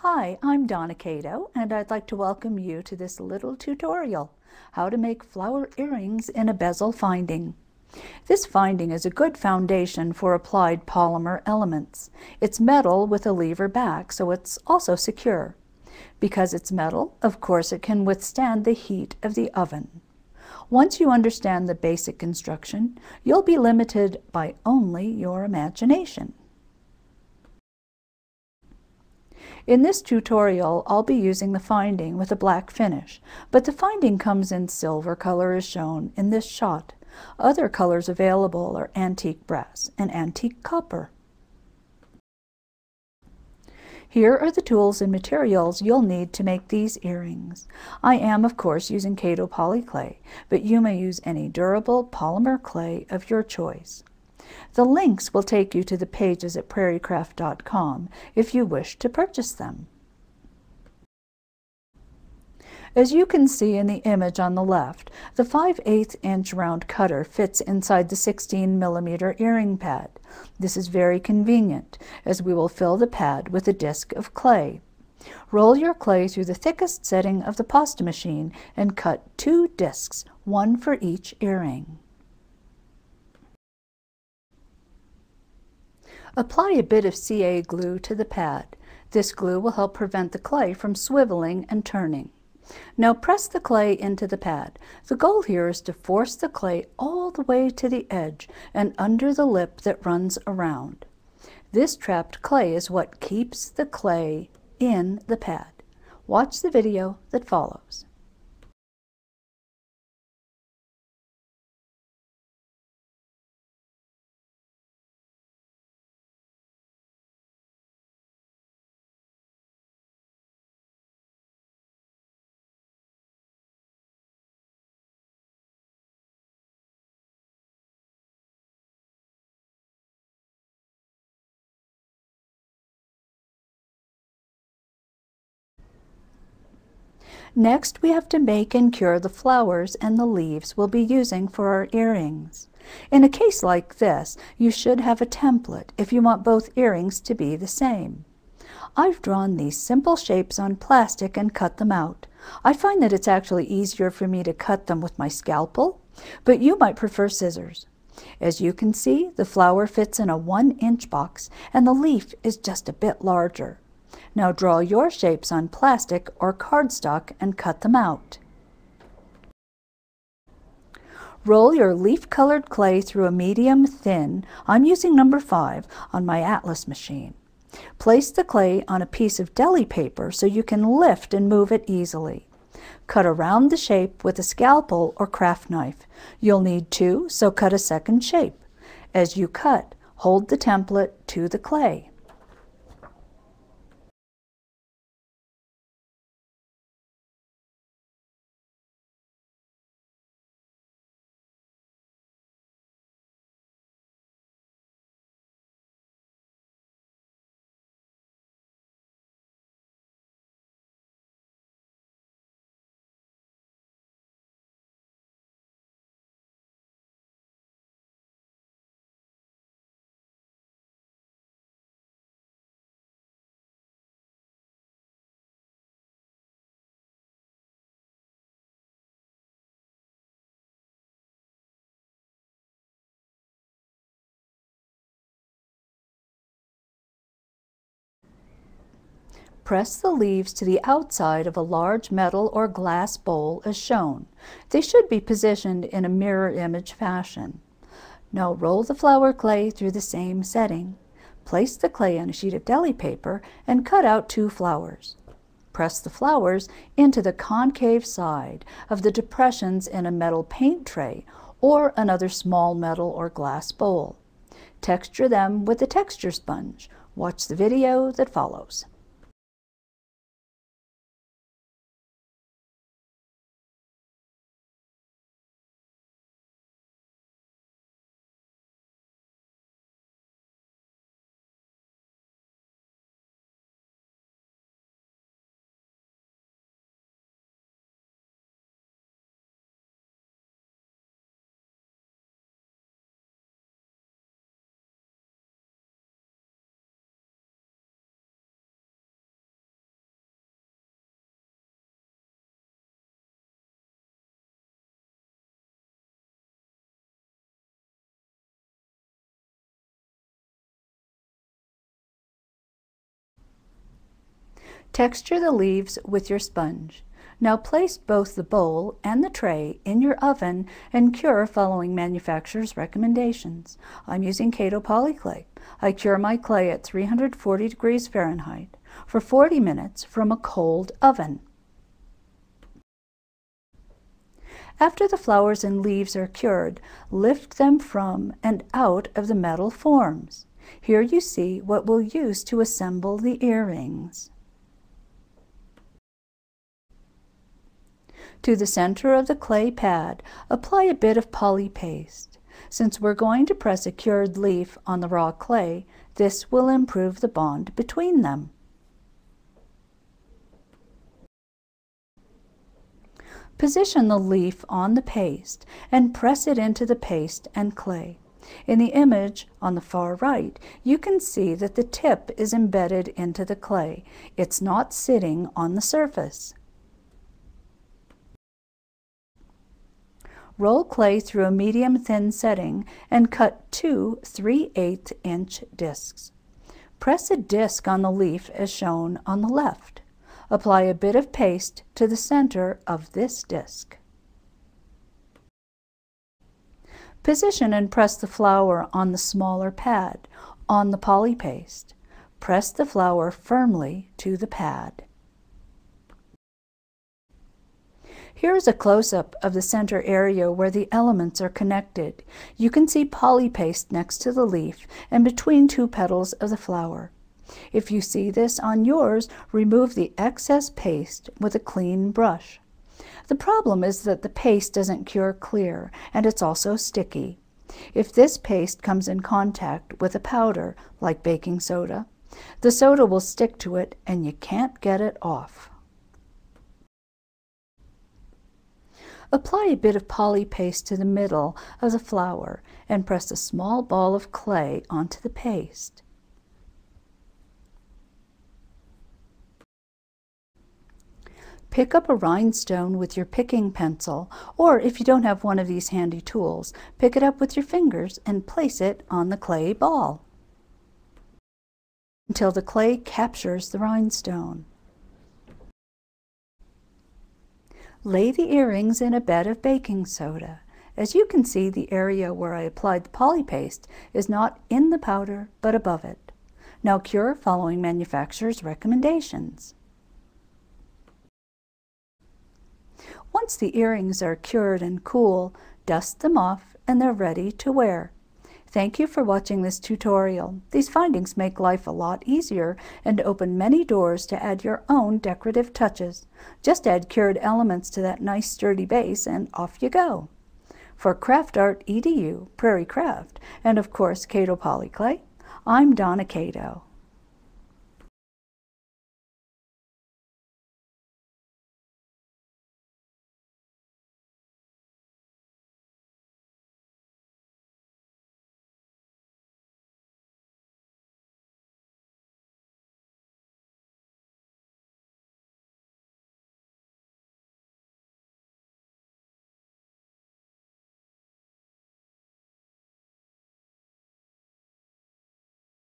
Hi, I'm Donna Cato, and I'd like to welcome you to this little tutorial, how to make flower earrings in a bezel finding. This finding is a good foundation for applied polymer elements. It's metal with a lever back, so it's also secure. Because it's metal, of course it can withstand the heat of the oven. Once you understand the basic construction, you'll be limited by only your imagination. In this tutorial, I'll be using the finding with a black finish, but the finding comes in silver color as shown in this shot. Other colors available are antique brass and antique copper. Here are the tools and materials you'll need to make these earrings. I am, of course, using Cato polyclay, but you may use any durable polymer clay of your choice. The links will take you to the pages at Prairiecraft.com if you wish to purchase them. As you can see in the image on the left, the 5/8 inch round cutter fits inside the 16mm earring pad. This is very convenient, as we will fill the pad with a disc of clay. Roll your clay through the thickest setting of the pasta machine and cut 2 discs, one for each earring. Apply a bit of CA glue to the pad. This glue will help prevent the clay from swiveling and turning. Now press the clay into the pad. The goal here is to force the clay all the way to the edge and under the lip that runs around. This trapped clay is what keeps the clay in the pad. Watch the video that follows. Next, we have to make and cure the flowers and the leaves we'll be using for our earrings. In a case like this, you should have a template if you want both earrings to be the same. I've drawn these simple shapes on plastic and cut them out. I find that it's actually easier for me to cut them with my scalpel, but you might prefer scissors. As you can see, the flower fits in a 1-inch box and the leaf is just a bit larger. Now draw your shapes on plastic or cardstock and cut them out. Roll your leaf-colored clay through a medium thin, I'm using number 5, on my Atlas machine. Place the clay on a piece of deli paper so you can lift and move it easily. Cut around the shape with a scalpel or craft knife. You'll need 2, so cut a second shape. As you cut, hold the template to the clay. Press the leaves to the outside of a large metal or glass bowl as shown. They should be positioned in a mirror image fashion. Now roll the flower clay through the same setting. Place the clay on a sheet of deli paper and cut out 2 flowers. Press the flowers into the concave side of the depressions in a metal paint tray or another small metal or glass bowl. Texture them with a texture sponge. Watch the video that follows. Texture the leaves with your sponge. Now place both the bowl and the tray in your oven and cure following manufacturer's recommendations. I'm using Kato polyclay. I cure my clay at 340 degrees Fahrenheit for 40 minutes from a cold oven. After the flowers and leaves are cured, lift them from and out of the metal forms. Here you see what we'll use to assemble the earrings. To the center of the clay pad, apply a bit of poly paste. Since we're going to press a cured leaf on the raw clay, this will improve the bond between them. Position the leaf on the paste and press it into the paste and clay. In the image on the far right, you can see that the tip is embedded into the clay. It's not sitting on the surface. Roll clay through a medium-thin setting and cut 2 3/8-inch discs. Press a disc on the leaf as shown on the left. Apply a bit of paste to the center of this disc. Position and press the flower on the smaller pad on the poly paste. Press the flower firmly to the pad. Here is a close-up of the center area where the elements are connected. You can see poly paste next to the leaf and between 2 petals of the flower. If you see this on yours, remove the excess paste with a clean brush. The problem is that the paste doesn't cure clear, and it's also sticky. If this paste comes in contact with a powder, like baking soda, the soda will stick to it and you can't get it off. Apply a bit of poly paste to the middle of the flower and press a small ball of clay onto the paste. Pick up a rhinestone with your picking pencil, or if you don't have one of these handy tools, pick it up with your fingers and place it on the clay ball until the clay captures the rhinestone. Lay the earrings in a bed of baking soda. As you can see, the area where I applied the poly paste is not in the powder but above it. Now cure following manufacturer's recommendations. Once the earrings are cured and cool, dust them off and they're ready to wear. Thank you for watching this tutorial. These findings make life a lot easier and open many doors to add your own decorative touches. Just add cured elements to that nice sturdy base and off you go. For Craft Art EDU, Prairie Craft, and of course Kato Polyclay, I'm Donna Kato.